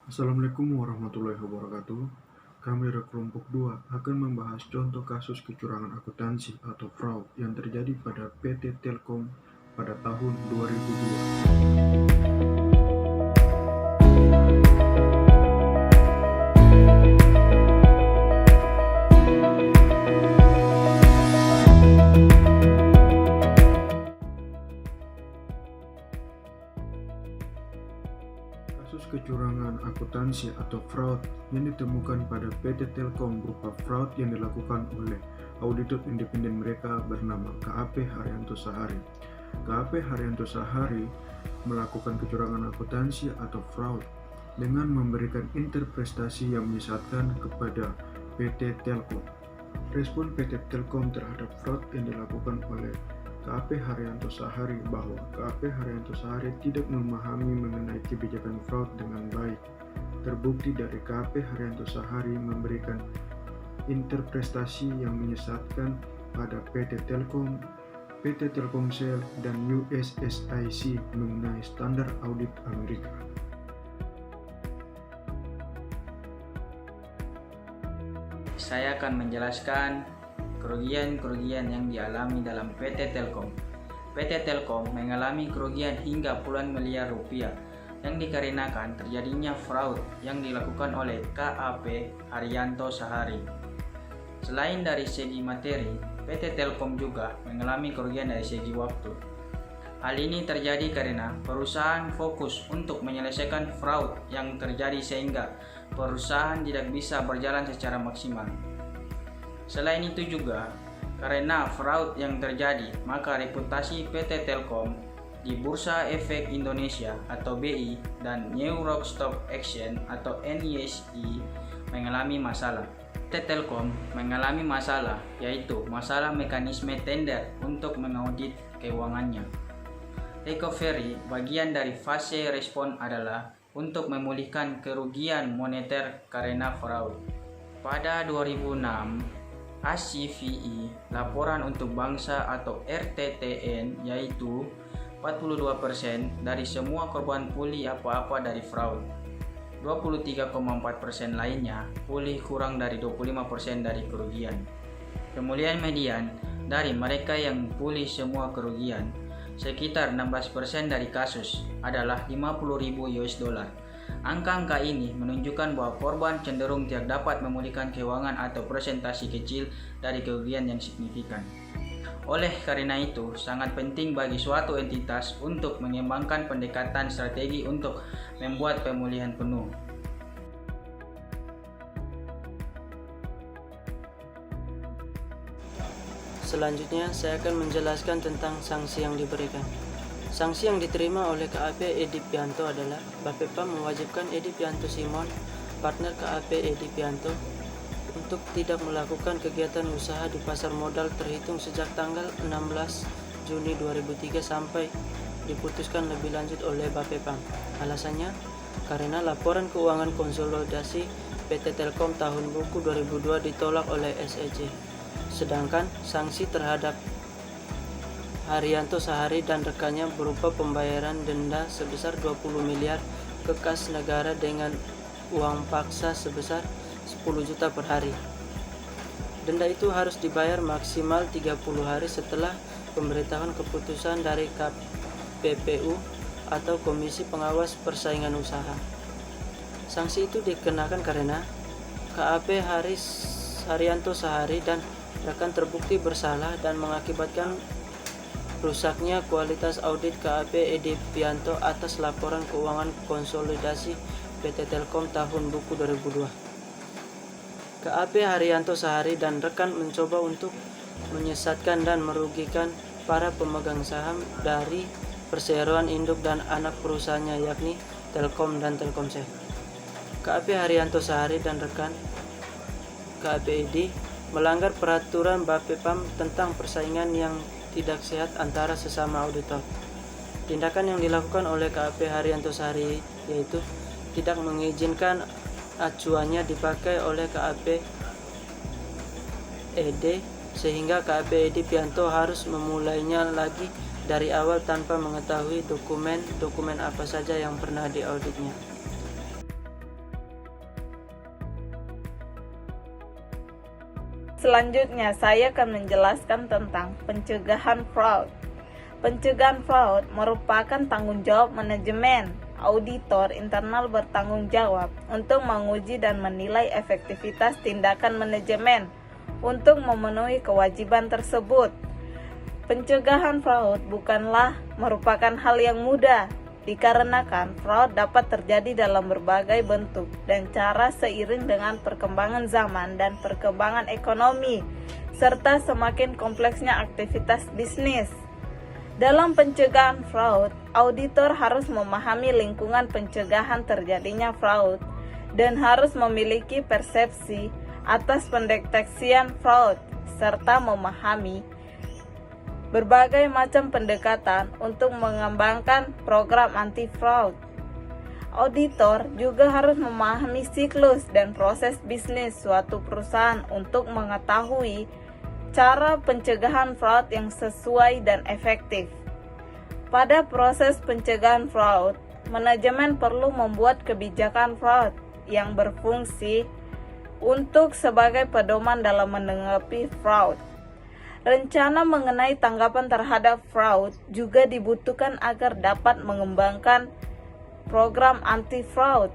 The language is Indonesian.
Assalamualaikum warahmatullahi wabarakatuh. Kami dari kelompok 2 akan membahas contoh kasus kecurangan akuntansi atau fraud yang terjadi pada PT Telkom pada tahun 2002. Kasus kecurangan akuntansi atau fraud yang ditemukan pada PT Telkom berupa fraud yang dilakukan oleh auditor independen mereka bernama KAP Haryanto Sahari. KAP Haryanto Sahari melakukan kecurangan akuntansi atau fraud dengan memberikan interpretasi yang menyesatkan kepada PT Telkom. Respon PT Telkom terhadap fraud yang dilakukan oleh KAP Haryanto Sahari bahwa KAP Haryanto Sahari tidak memahami mengenai kebijakan fraud dengan baik. Terbukti dari KAP Haryanto Sahari memberikan interpretasi yang menyesatkan pada PT Telkom, PT Telkomsel, dan USSIC mengenai standar audit Amerika. Saya akan menjelaskan kerugian-kerugian yang dialami dalam PT Telkom. PT Telkom mengalami kerugian hingga puluhan miliar rupiah yang dikarenakan terjadinya fraud yang dilakukan oleh KAP Haryanto Sahari. Selain dari segi materi, PT Telkom juga mengalami kerugian dari segi waktu. Hal ini terjadi karena perusahaan fokus untuk menyelesaikan fraud yang terjadi sehingga perusahaan tidak bisa berjalan secara maksimal. Selain itu juga, karena fraud yang terjadi, maka reputasi PT Telkom di Bursa Efek Indonesia atau BI dan New York Stock Exchange atau NYSE mengalami masalah. PT Telkom mengalami masalah, yaitu masalah mekanisme tender untuk mengaudit keuangannya. Recovery, bagian dari fase respon adalah untuk memulihkan kerugian moneter karena fraud. Pada 2006, ACVI laporan untuk bangsa atau RTTN yaitu 42% dari semua korban pulih apa-apa dari fraud. 23,4% lainnya pulih kurang dari 25% dari kerugian. Kemuliaan median dari mereka yang pulih semua kerugian, sekitar 16% dari kasus adalah 50.000 US dollar. Angka-angka ini menunjukkan bahwa korban cenderung tidak dapat memulihkan keuangan atau presentasi kecil dari kerugian yang signifikan. Oleh karena itu, sangat penting bagi suatu entitas untuk mengembangkan pendekatan strategi untuk membuat pemulihan penuh. Selanjutnya, saya akan menjelaskan tentang sanksi yang diberikan. Sanksi yang diterima oleh KAP Edi Pianto adalah Bapepam mewajibkan Edi Pianto Simon, partner KAP Edi Pianto, untuk tidak melakukan kegiatan usaha di pasar modal terhitung sejak tanggal 16 Juni 2003 sampai diputuskan lebih lanjut oleh Bapepam. Alasannya, karena laporan keuangan konsolidasi PT Telkom tahun buku 2002 ditolak oleh SEC. Sedangkan sanksi terhadap Haryanto Sahari dan rekannya berupa pembayaran denda sebesar 20 miliar ke kas negara dengan uang paksa sebesar 10 juta per hari. Denda itu harus dibayar maksimal 30 hari setelah pemberitahuan keputusan dari KPPU atau Komisi Pengawas Persaingan Usaha. Sanksi itu dikenakan karena KAP Haryanto Sahari dan rekan terbukti bersalah dan mengakibatkan rusaknya kualitas audit KAP Edi Pianto atas laporan keuangan konsolidasi PT Telkom tahun buku 2002. KAP Haryanto Sahari dan rekan mencoba untuk menyesatkan dan merugikan para pemegang saham dari perseroan induk dan anak perusahaannya yakni Telkom dan Telkomsel. KAP Haryanto Sahari dan rekan KAP Edi melanggar peraturan Bapepam tentang persaingan yang tidak sehat antara sesama auditor. Tindakan yang dilakukan oleh KAP Haryanto Sahari yaitu tidak mengizinkan acuannya dipakai oleh KAP ED sehingga KAP Edi Pianto harus memulainya lagi dari awal tanpa mengetahui dokumen apa saja yang pernah diauditnya. Selanjutnya, saya akan menjelaskan tentang pencegahan fraud. Pencegahan fraud merupakan tanggung jawab manajemen. Auditor internal bertanggung jawab untuk menguji dan menilai efektivitas tindakan manajemen untuk memenuhi kewajiban tersebut. Pencegahan fraud bukanlah merupakan hal yang mudah, dikarenakan fraud dapat terjadi dalam berbagai bentuk dan cara seiring dengan perkembangan zaman dan perkembangan ekonomi, serta semakin kompleksnya aktivitas bisnis. Dalam pencegahan fraud, auditor harus memahami lingkungan pencegahan terjadinya fraud dan harus memiliki persepsi atas pendeteksian fraud, serta memahami berbagai macam pendekatan untuk mengembangkan program anti-fraud. Auditor juga harus memahami siklus dan proses bisnis suatu perusahaan untuk mengetahui cara pencegahan fraud yang sesuai dan efektif. Pada proses pencegahan fraud, manajemen perlu membuat kebijakan fraud yang berfungsi untuk sebagai pedoman dalam menanggapi fraud. Rencana mengenai tanggapan terhadap fraud juga dibutuhkan agar dapat mengembangkan program anti-fraud